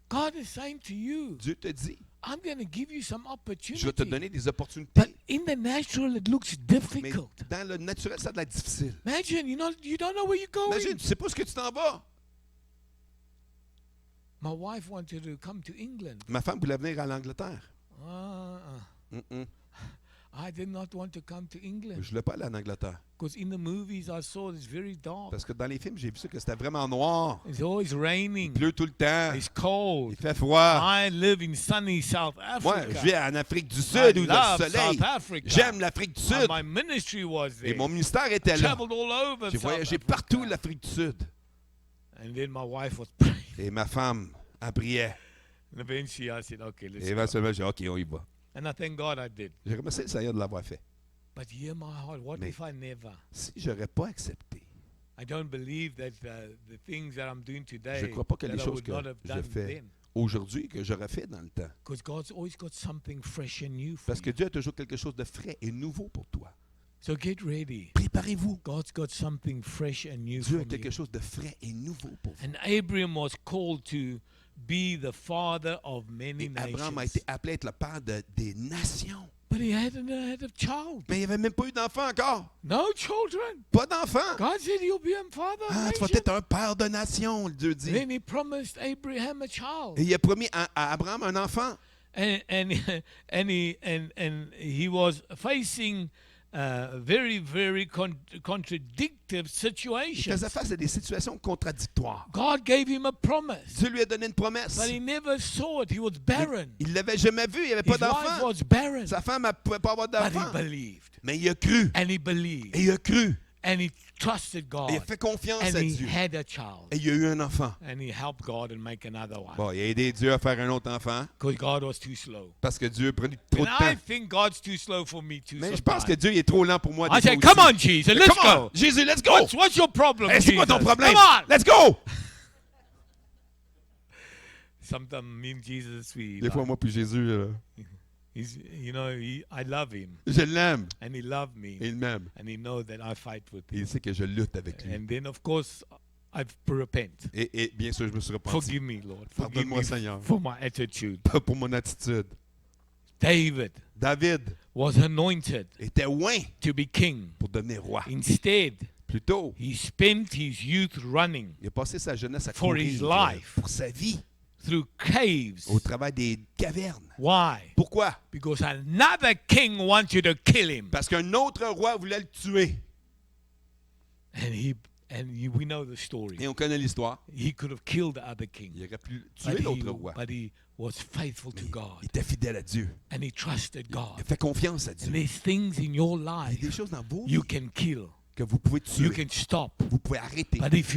God is saying to you, Dieu te dit, I'm going to give you some opportunity. je vais te donner des But opportunités. in the natural, it looks Mais difficult. dans le naturel, ça a de l'air difficile. Imagine, you don't know where you're going. Imagine, tu ne sais pas ce que tu t'en vas. My wife wanted to come to England. Ma femme voulait venir à l'Angleterre. Mm-mm. I did not want to come to England Je voulais pas aller en Angleterre. because in the movies I saw it's very dark. Parce que dans les films, j'ai vu ça que c'était vraiment noir. It's always Il raining. pleut tout le temps. It's cold. Il fait froid. I live in sunny South Moi, Africa. je vis en Afrique du I Sud où il y a love le soleil. South Africa. J'aime l'Afrique du And Sud. my ministry was Et there. mon ministère était là. Traveled all over J'ai South voyagé Africa. partout l'Afrique du Sud. And then my wife was praying. Et ma femme, elle priait. And eventually I said, okay, let's Et go. éventuellement, j'ai dit, OK, on y va. And I thank God I did. J'ai remercié le Seigneur de l'avoir fait. But hear my heart, what Mais- if I never? Si j'aurais pas accepté, I don't believe that the things that I'm doing today je ne crois pas que that les I choses would que not have je done fais then. aujourd'hui, que j'aurais fait dans le temps. Because God's always got something fresh and new for Parce que you. Dieu a toujours quelque chose de frais et nouveau pour toi. So get ready. Préparez-vous. God's got something fresh and new Dieu for a quelque you. chose de frais et nouveau pour vous. And Abraham was called to be the father of many Et Abraham a nations. été appelé à être le père des nations. But he hadn't had a child. Mais il n'avait même pas eu d'enfant encore. No children. Pas d'enfant. God said you'll be a father of Ah, tu vas nations. être un père de nations, Dieu dit. Then he promised Abraham a child. Et il a promis à Abraham un enfant. And he was facing very contradictive Il situations. faisait face à des situations contradictoires. God gave him a promise, Dieu lui a donné une promesse. but he never saw it. He was barren. Il ne l'avait jamais vu, il n'y avait pas His wife d'enfant. was barren, Sa femme ne pouvait pas avoir but he d'enfant. believed, Mais il a cru. and he believed, Et il a cru. and he trusted Et God, il a fait confiance and à he Dieu. had a child, Et il a eu un enfant. and he helped God and make another one Bon, il a aidé Dieu à faire un autre enfant because God was too slow. parce que Dieu a pris trop And de I temps. think God's too slow for me too. Mais je pense que sometimes. Dieu il est trop lent pour moi. I des say, fois come aussi. on, Jesus, Mais let's come on, go. Jésus, let's go. What's your problem, Hey, c'est quoi ton Jesus? problème? Come on. Let's go. Sometimes me and Jesus, Des fois, moi puis Jésus, I love him, je l'aime. and he loved me, Et il m'aime. and he knows that I fight with Et him. il sait que je lutte avec lui. And then, of course, I repent. Et bien sûr, je me suis repenti. Forgive me, Lord. Forgive Pardonne-moi, me Seigneur. for my attitude. Pas pour mon attitude. David David was anointed était loin to be king. pour devenir roi. Instead, Plutôt, he spent his youth running il a passé sa jeunesse à For courir his life. pour sa vie through caves. au travail des cavernes. Why? Pourquoi? Because another king wanted to kill him. Parce qu'un autre roi voulait le tuer. We know the story. Et on connaît l'histoire. He could have killed the other king. Il aurait pu tuer l'autre roi. But he was faithful to Il God, était fidèle à Dieu. and he trusted Il a God. fait confiance à And Dieu. there's things in your Il y a life des choses dans vos you vies can kill, que vous pouvez you tuer. can stop. Vous pouvez arrêter. But if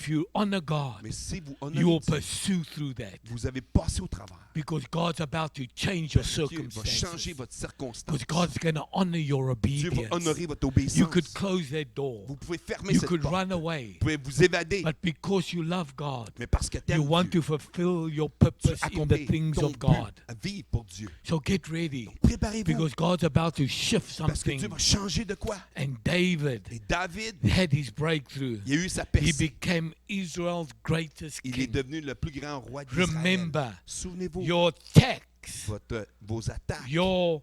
you honor God, Mais si vous you will honorez Dieu, pursue through that, vous avez passé au travers. because God's about to change your Dieu va changer circumstances. votre circonstance. Because God's going to honor your Dieu va obedience. honorer votre You obéissance. could close that door. Vous pouvez fermer You cette could porte. run away. Vous pouvez vous évader. But because you love God, Mais parce que you t'aimes want Dieu, to fulfill your tu purpose in the accomplis things ton of but God. à vivre pour Dieu. So get ready, Préparez-vous. because God's about to shift Parce que something. Dieu va changer de quoi? And David Et David, had his breakthrough. il a eu sa He percée. became Israel's greatest Il est king. devenu le plus grand roi d'Israël. Remember, Souvenez-vous, your text, vos attaques, your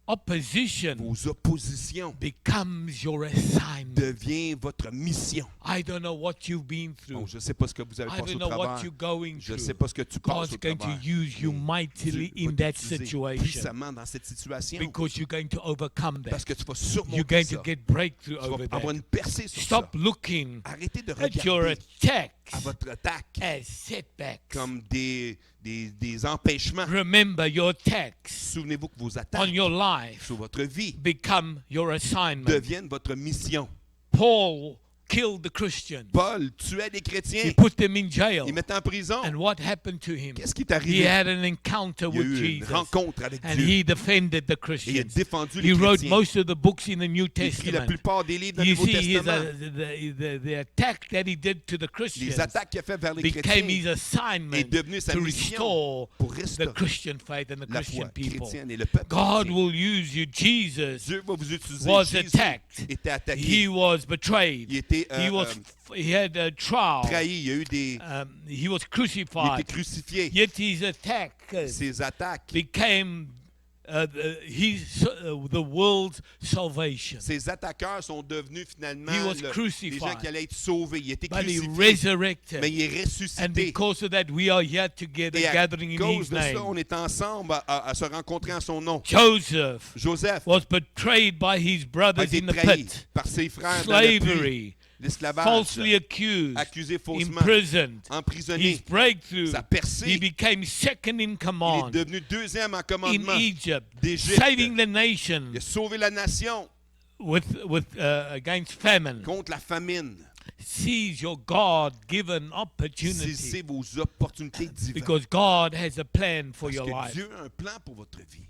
opposition vos oppositions becomes your assignment. devient votre mission. I don't know what you've been Bon, through. je ne sais pas ce que vous avez I passé don't au know what travers. you're going Je ne through. sais pas ce que tu passes God's au going to travers. use you Mais mightily Dieu in va that t'utiliser situation, puissamment dans cette situation because you're going to overcome parce that. que tu vas You're surmonter going ça. to get breakthrough Tu vas over avoir that. une percée sur Stop ça. looking Arrêtez de at your regarder attacks à votre attaque as setbacks. comme des empêchements. Remember, your attacks Souvenez-vous que vos on attaques your life sur votre vie become your assignment. deviennent votre mission. Paul killed the Christians. Paul tuait des He chrétiens. put them in jail. Il mettait en prison. And what happened to him? Qu'est-ce qui est He arrivé? had an encounter Il y a with eu une Jesus. rencontre avec And Dieu. he defended the Et il a Christians. défendu He les wrote chrétiens. most of the books in the New Il a écrit la Testament. plupart des livres du You Nouveau see, Testament. the attack that he did to the Les Christians attaques qu'il a fait vers les became chrétiens his est assignment devenu sa to mission restore pour the restaurer Christian faith and the la Christian foi people. chrétienne et le peuple God chrétien. will use you. Jesus Dieu va vous utiliser. was Jésus attacked. était attaqué. He was betrayed. Il était He had a trial. trahi. Il y a eu He was il était crucified. crucifié. Yet his attack Ses attaques became the world's salvation. Ses attaqueurs sont devenus finalement He was les gens crucified, qui allaient être sauvés. Il a été but he crucifié, resurrected. mais il est And ressuscité. because of that, we are here together, Et à gathering in cause his de ça, name. on est ensemble à se rencontrer en son nom. Joseph Joseph was betrayed by his a brothers été in the trahi pit, par ses frères dans le puits, slavery, l'esclavage, falsely accused, accusé faussement, imprisoned. emprisonné. His breakthrough, Sa percée, he became second in il est command devenu deuxième en in commandement Egypt, d'Égypte. saving the nation Il a sauvé la nation against famine. contre la famine. Seize your God-given Saisissez opportunity vos opportunités divines. because God has a plan for Parce your que life. Dieu a un plan pour votre vie.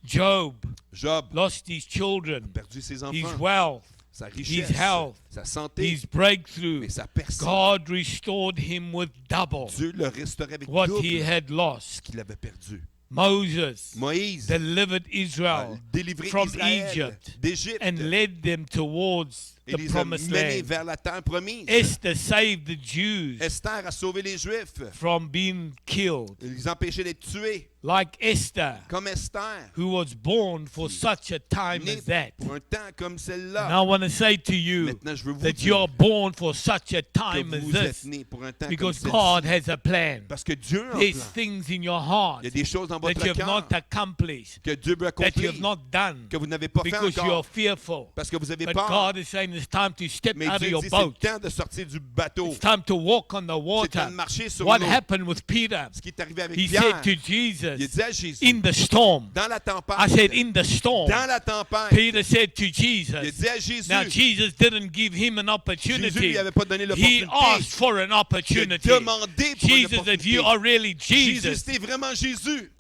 Job Job lost his a children, perdu ses his enfants, wealth, sa richesse, his health, sa santé, his breakthrough. mais sa personne. God restored him with double Dieu le restaurait avec what double he had ce lost. qu'il avait perdu. Moses Moïse delivered a Israel délivré from Israël Egypt d'Égypte and led them towards et the les a promised menés land. vers la terre promise. Esther saved the Jews Esther a sauvé les Juifs. from being killed, Il les empêchait d'être tués. like Esther, Comme Esther, who was born for such a time née as that. pour un temps comme And celle-là. I want to say to you Maintenant, je veux vous that you are dire born for such a que time as vous êtes this nés pour un temps comme because celle-ci. God has a plan. Parce que Dieu a un There's plan. things in your heart Il y a des choses dans that votre you have cœur not accomplished, que Dieu veut that you accomplir, have not done que vous n'avez pas fait because you are encore, fearful. parce que vous avez But peur. God is saying it's time to step Mais out of Dieu your dit, c'est le boat. temps de sortir du bateau. It's time to walk on the C'est le temps water. de marcher sur What l'eau. happened with Peter? Ce qui est arrivé avec He Pierre, said to il Jesus, dit à Jésus, in the storm. dans la tempête, I said, in the storm. dans la tempête, Peter said to il Jesus. dit à Jésus, Now, Jesus didn't give him an Jésus opportunity. lui avait pas donné He l'opportunité. asked for an Il a opportunity. demandé pour une Jesus, if opportunité. you are really Jésus, Jesus, c'était vraiment Jésus.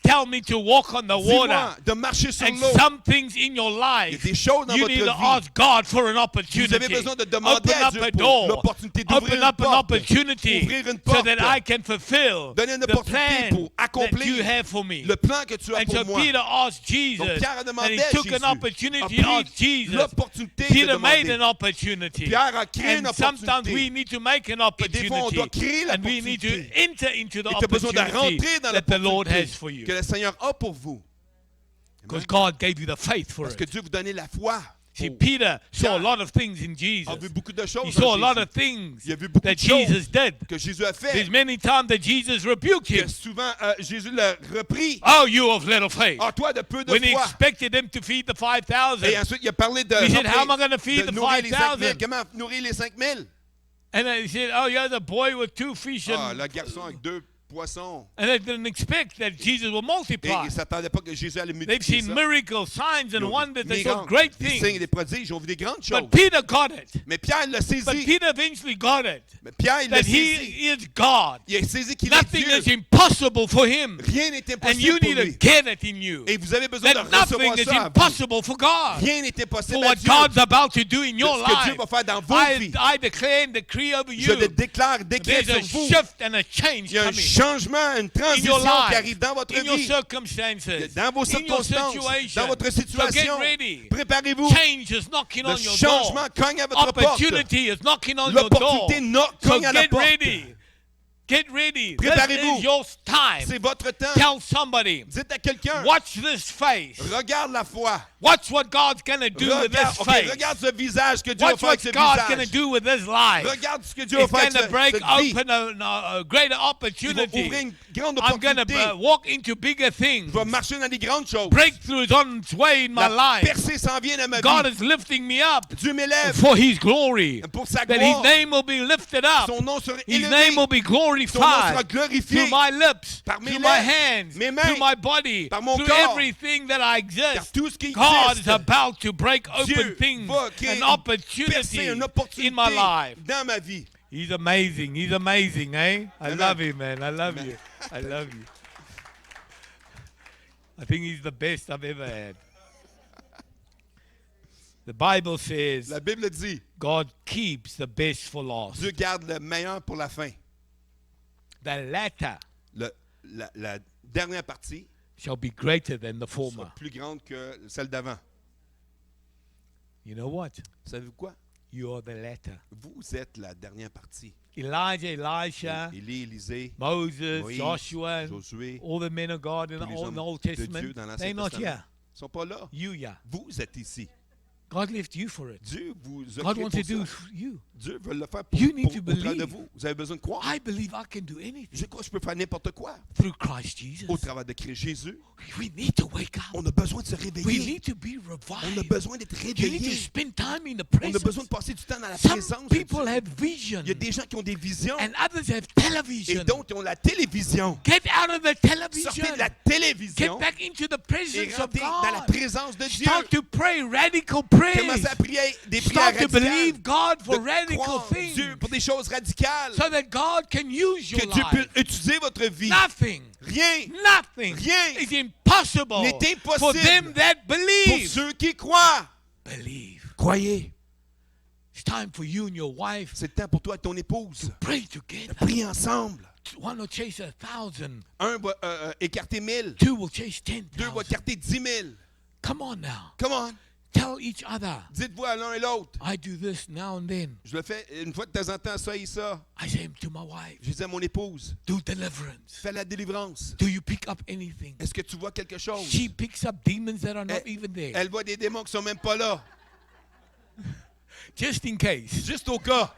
tell me to walk on the water. Dis-moi de marcher sur And l'eau. some things in your Il y a life, des choses dans you votre need to vie. ask God for an Vous avez opportunity. besoin de demander Open à up Dieu a pour door. l'opportunité d'ouvrir Open une up an porte. opportunity Ouvrir une so porte. that I can fulfill Donner une the opportunité plan pour that accomplir you have for me. le plan que tu as And pour so moi. Peter asked Jesus, Donc Pierre a and demandé he à took Jésus, an opportunity, a asked pris Jesus. l'opportunité de Peter made demander. an opportunity. Pierre a créé une And sometimes we opportunité. need to make an Et des fois, on doit opportunity. créer And we need to l'opportunité. enter into the Et tu as besoin de opportunity rentrer dans that the Lord has l'opportunité for you. que le Seigneur a pour vous. Because God gave you the faith for Parce que it. Dieu vous donne la foi. See, pour- Peter saw a Pierre lot of things in a Jesus. vu beaucoup de He choses saw a en lot Jésus, of things Il a vu beaucoup that de choses Jesus did. que Jésus a fait. There's many times that Jesus rebuked Que him. souvent, Jésus l'a repris. Oh, you of little faith. Ah, toi de peu de When he foi. expected them to feed the Et 5,000. ensuite, il a parlé de, He said, how am I going to feed de the nourrir les 5 000. 5,000? Comment nourrir les 5 000? And then he said, oh, you're the boy with 2 fish. Ah, And, le garçon avec 2 poissons. and they didn't expect that Jesus will Et multiply. ils ne s'attendaient pas que Jésus allait They've multiplier seen ça. miracles, signs, Ils and ont vu wonders. They saw miracles, great des signes et things. des prodiges. Ils ont vu des grandes choses. But Peter got it. Mais Pierre l'a But saisi. Peter eventually got it. Mais Pierre, il l'a That saisi. he is God. Il a saisi qu'il est Nothing is Dieu. impossible for him. Rien n'est And you impossible pour need to lui. get it in you. Et vous avez besoin de That nothing recevoir is ça à vous. impossible for God. Rien n'est impossible For à what Dieu. God's about to do in your Ce que Dieu life. va faire dans vos vies. I declare and decree over Je le you. déclare, déclare There's sur a vous. shift and a change Il y a un coming changement, une in transition your qui life, arrive dans votre in your vie, circumstances, dans vos in your circonstances, situation. dans votre So get situation. ready. Préparez-vous. Change is knocking Le on your door. changement cogne à votre porte. Opportunity is knocking on your door. L'opportunité So cogne à la get porte. ready. Get ready. This Préparez-vous. is your time. C'est votre temps. Tell somebody. Dites à quelqu'un, Watch this face. regarde la foi. Watch what God's going to do with Regarde, this ok, face. regarde ce visage que Dieu va Watch faire what avec ce God's going to visage. do with this life. Regarde ce que Dieu va It's faire going to avec break cette vie. open a greater Il va opportunity. ouvrir une grande I'm going opportunité. to walk into bigger things. Je vais marcher dans des grandes choses. Breakthroughs on its way in my La life. percée s'en vient dans ma God vie. is lifting me up Dieu m'élève for His glory. pour sa That His gloire. name will be lifted up. Son nom sera His élevé. name will be Son nom sera glorified glorifié. through my lips, Par mes through my lèvres, hands, mes mains, through my body, par mon through corps. everything that I Car exist. tout ce qui God is existe, about to break open Dieu things, va créer an percer une opportunity in my life. dans ma vie. He's amazing. He's amazing, eh? I Amen. love him, man. I love Amen. you. I love you. I think he's the best I've ever had. The Bible says La Bible dit, God keeps the best for last. Dieu garde le meilleur pour la fin. The latter La dernière partie shall be greater than the sera former. plus grande que celle d'avant. You know what? Savez-vous quoi? You are the latter. Vous êtes la dernière partie. Elijah, Elisha, Élie, Élisée, Moses, Moïse, Joshua, and Josué, all the men of God in tous the les Old, hommes Old de Dieu Testament, dans they're l'Ancien not Testament. here. Ils ne sont pas là. You, yeah. Vous êtes ici. God left you for it. Dieu vous a God créé wants pour to do ça. you. Dieu veut le faire pour, You need pour to au travers de believe. vous. Vous avez besoin de croire. I believe I can do anything Je crois que je peux faire n'importe quoi. through Christ Jesus. Au travers de Christ Jésus, We need to wake up. on a besoin de se We réveiller. need to be On a revived. besoin d'être You need to réveillé. spend time in the On a presence. besoin de passer du temps dans la Some présence de people Dieu. have vision Il y a des gens qui ont des visions and others have et television. d'autres qui ont la télévision. Get out of the television. Sortez de la Get télévision back into the et presence of rentrez dans la God. présence de Dieu. Start to pray radical prayers. Commencez à prier des prières Start to radicales. believe God for De radical croire things Dieu pour des choses radicales. so that God can use your Que Dieu life. peut utiliser votre vie. Nothing, Rien nothing Rien is impossible n'est for impossible them that pour believe. ceux qui croient. Believe. Croyez. It's time for you and your wife C'est le temps pour toi et ton épouse to pray together. de prier ensemble. One will chase 1,000. Un va écarter 1000. Two will chase Deux va 10,000. écarter 10 000. Come on now. Come on. Tell each other. Dites-vous à l'un et l'autre. I do this now and then. Je le fais une fois de temps en temps, ça et ça. I say to my wife, Je dis à mon épouse, do deliverance. fais la délivrance. Do you pick up anything? Est-ce que tu vois quelque chose? She picks up demons that are not even there. Elle voit des démons qui sont même pas là. Just in case. Juste au cas.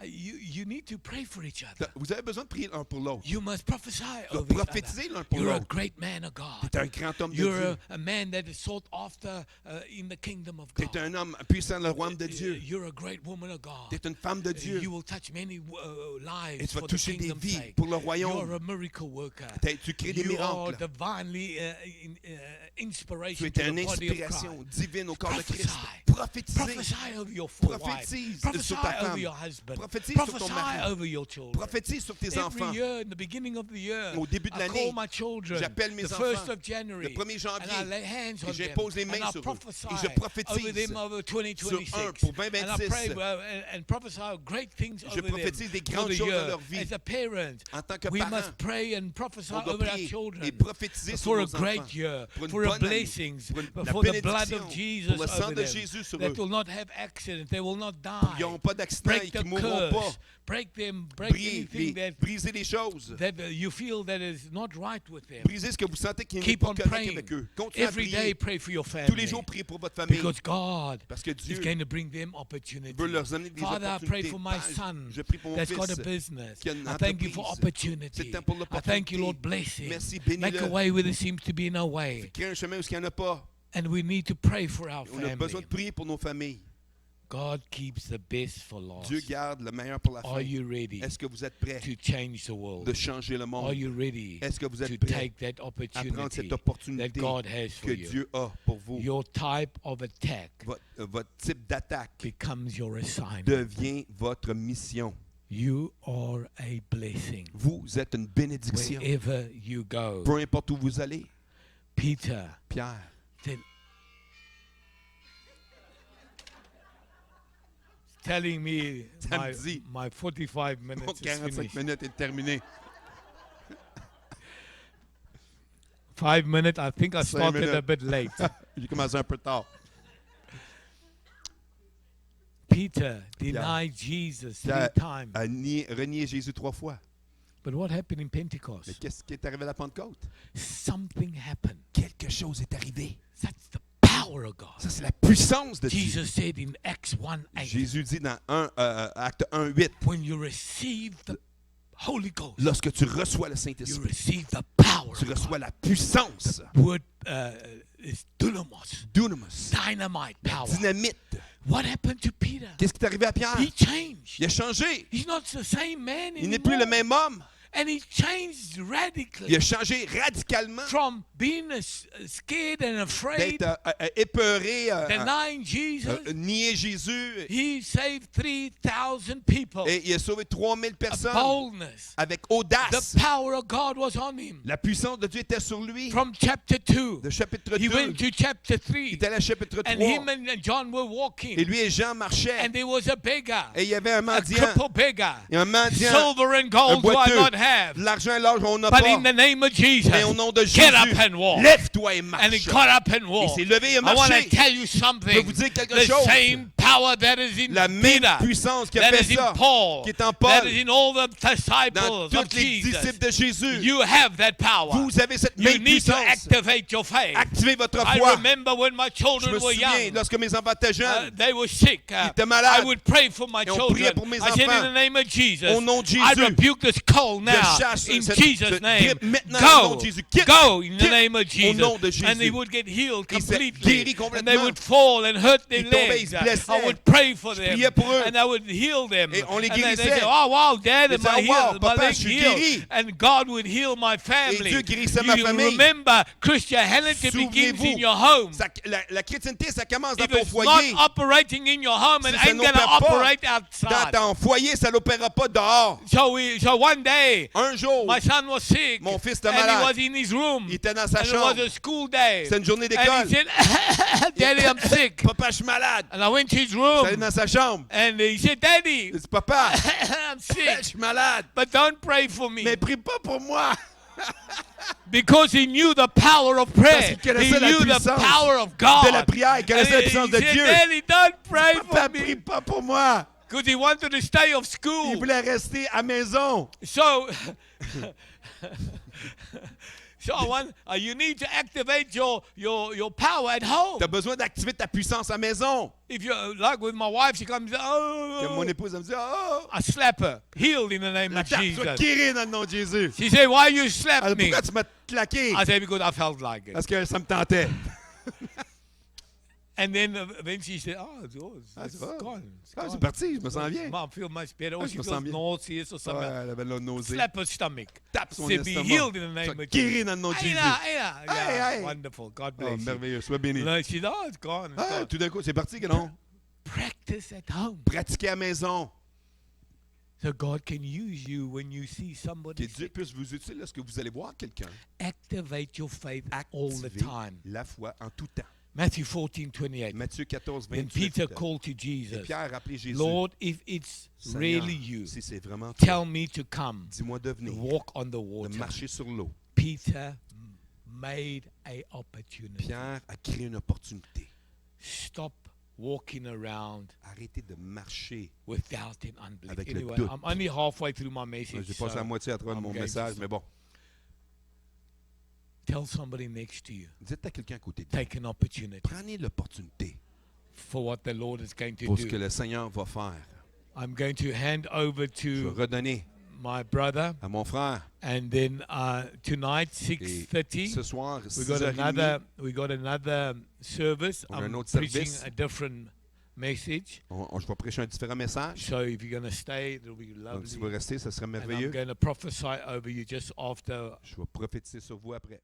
You need to pray for each other. Vous avez besoin de prier l'un pour l'autre. You must prophesy Tu dois over each prophétiser other. l'un pour You're a l'autre. great man of God. Tu es un grand homme de You're Dieu. a man that is sought after in the kingdom of Tu God. es un homme puissant dans le royaume de Dieu. You're a great woman of God. Tu es une femme de Dieu. You will touch many lives Et tu vas for the toucher des kingdom's vies sake. pour le royaume. You're a miracle worker. Tu crées des You are miracles. divinely Tu inspiration es to une the body of inspiration Christ. divine au corps de Christ. Prophesy. Prophétisez. Prophesy over your wife. Prophétise Prophesy sur ta over femme. your husband. Prophétise sur ton Prophesy mari. over your children. Prophétise sur tes enfants. Every year, in the beginning of the year, Au début de I l'année, call my children j'appelle mes the enfants 1st of January, le 1er janvier, and I lay hands et on je them, pose les mains and I sur eux. prophesy Et je prophétise over them over 2026, sur eux pour 2026. and I pray and prophesy great things Je over prophétise des them for grandes the choses dans year. leur vie. As a parent, En tant que we parent, must pray and prophesy on doit over our prier et children prophétiser sur for a nos great enfants. year, Pour une for a bonne année, blessings, pour la for the blood bénédiction, of Jesus pour le sang over de them, Jésus sur that eux. will not have accident, they will not Ils die. n'auront pas d'accident et Break qu'ils the ne mourront pas. curse, break them, break anything Brisez les choses. that you feel that is not right with them. Brisez ce que vous sentez qui n'est Keep pas on correct praying. avec eux. Continuez à Every day prier. pray for your Tous les family jours, priez pour votre famille. because God Parce que is Dieu going to bring them opportunity. veut leur amener des Father, I pray opportunités. for my Père, son je prie pour mon that's got a fils business. qui a une I thank you for entreprise. opportunity. C'est le temps pour I l'opportunité. thank you, Lord, bless him. Merci, Make bénis-le. a way where there seems to be no way. Créez un chemin où il n'y en a pas. And we need to pray for our On a besoin family. de prier pour nos familles. God keeps the best for last. Dieu garde le meilleur pour la Are fin. you ready Est-ce que vous êtes prêts to change the world? de changer le Are monde? you ready Est-ce que vous to êtes prêts take that à prendre opportunity cette that opportunité God has for que you? Dieu a pour vous? Your type of attack Votre type d'attaque becomes your assignment. devient votre mission. You are a blessing Vous êtes une bénédiction. wherever you go. Peu importe où vous allez. Peter Pierre, said, telling me Samedi. my 45 mon minutes is 45 finished. minutes est terminé. 5 minutes, I think I 5 started a minutes. bit late. J'ai commencé un peu tard. Peter denied Jesus 3 Pierre times. a renié Jésus 3 fois. But what happened in Mais Pentecost? qu'est-ce qui est arrivé à la Pentecôte? Something happened. Quelque chose est arrivé. That's the power of God. Ça, c'est la puissance de Dieu. Jesus said in Acts 1:8, Jésus dit dans Acte 1:8, when you receive the Holy Ghost, lorsque tu reçois le you Saint-Esprit, receive the power. tu reçois la puissance. Word is dunamis, Dunamis. dynamite power. Dynamite. What happened to Peter? Qu'est-ce qui est arrivé à Pierre? He changed. Il a changé. He's not the same man Il n'est plus le anymore. même homme. And he changed Il radically a changé radicalement from being scared and afraid, d'être épeuré, denying Jesus. nier Jésus. He saved 3,000 people. Et il a sauvé 3000 A personnes boldness. avec audace. The power of God was on him. La puissance de Dieu était sur lui. From chapter 2, De chapitre 2, he went to chapter il 3, est allé à chapitre 3. and him and John were Et walking, lui et Jean marchaient. and there was a beggar, Et il y avait un a mendiant. crippled beggar, Et un mendiant. silver and gold do I boiteux. not have. L'argent et l'or, on n'a But pas. in the name of Jesus, Mais au nom de get up Jésus, and walk. lève-toi et And he marche. got up and Il walked. s'est levé et I want to marché. tell you Je vais something. vous dire quelque The chose. same power that is in La même Peter, puissance qui a that fait is in ça, Paul, qui est en that Paul, is in all the dans disciples of tous les Jesus. disciples de Jésus, You have that power. vous avez cette You même need to puissance. activate your faith. Activez votre I foi. remember when my Je children me were souviens, young. lorsque mes enfants étaient jeunes, They were sick. étaient malades. I would pray for my Et on priait children. pour mes I said, in enfants. the name of Jesus, Au nom de I Jésus, rebuke this cold now. chasse In cette Jesus' name, grippe maintenant au nom go, de Jésus. Quitte, go in the quitte name of au Jesus. nom de Jésus. And they would get healed Ils se completely. guérit And complètement. they would fall and hurt their Ils tombaient, legs. ils se blessaient. I would pray for them. priais pour eux. And I would heal them. Et on les And they guérissait. say, oh wow, Dad, Ils disaient, my, wow, my papa, leg je suis healed. guéri. And God would heal my family. Dieu guérissait ma You famille. remember, Christianity begins in Souvenez-vous, your home. la chrétienté, ça commence dans If ton it's foyer. not operating in your home, it Si ça ain't going to n'opère pas operate Dans outside. ton foyer, ça n'opérera pas dehors. So one day, Un jour, my son was sick, mon fils était and he malade. was in his room, Il était dans sa and it chambre. was a school day, C'était une journée and d'école. he said, "Daddy, I'm sick." Papa, je suis malade. And I went to his Je suis allé room, dans sa chambre. and he said, "Daddy, Il dit, papa, I'm je sick, suis malade. but don't pray for me," Mais prie pas pour moi. because he knew the power of Parce prayer. qu'il connaissait He la knew the puissance power of God. de la prière. Il connaissait la And puissance he de said, Dieu. "Daddy, don't pray Papa, for prie me," pas pour moi. because he wanted to stay off Il school. voulait rester à maison. So, you need to activate your power at home. Tu as besoin d'activer ta puissance à maison. If you're like with my wife, she comes, Que mon oh, épouse, elle me dit, oh, I slap her, healed in the name of sois Jesus. guéri dans le nom de Jésus. She said, why you Elle slap dit, me? pourquoi tu m'as claqué? I said, because I felt like it. Parce que ça me tentait. And then she said, it's c'est vrai. gone. It's Ah, c'est gone. parti, je me sens bien. Mom, feel much better. Ah, Or je she me feels sens bien. nauseous or Ouais, something. elle avait la nausée. Slap her stomach. Tape son Say, be estomac. healed in the name Sois of guéri Jesus. dans le nom de Hey, Jésus. yeah. Hey. Wonderful. God Oh, bless you. merveilleux, sois béni. No, she said, it's gone. It's Ah, gone. tout d'un coup, c'est parti, que non? Practice at home. Pratiquez à la maison. So God can use you when you see somebody Que Dieu sick. puisse vous utiliser lorsque vous allez voir quelqu'un. Activate your faith all the Activez time. la foi en tout temps. Matthew 14:28. Matthieu 14, Then 28. Peter called to Et Jesus, Pierre a appelé Jésus. Lord, if it's Seigneur, really you, si c'est vraiment toi, tell me to come, dis-moi de venir, walk on the de water. marcher sur l'eau. Peter made a opportunity. Pierre a créé une opportunité. Stop walking around Arrêtez de marcher. with doubt and unbelief. Avec le Anyway, doute. I'm only halfway through my message. J'ai passé so la moitié à travers de I'm mon going to message, stop. mais bon. Tell somebody next to you, Dites à quelqu'un à côté de vous. take an opportunity Prenez l'opportunité for what the Lord is going to pour ce que do. le Seigneur va faire. I'm going to hand over Je vais to redonner my brother, à mon frère. and then tonight, Et 6:30. ce soir, We got 6h30, another service. On a un I'm autre preaching service. a different message. je vais prêcher un différent message. So if you're going to stay, it'll be Donc, si vous lovely. restez, ça serait And I'm merveilleux. going to prophesy over you just after Je vais prophétiser sur vous après.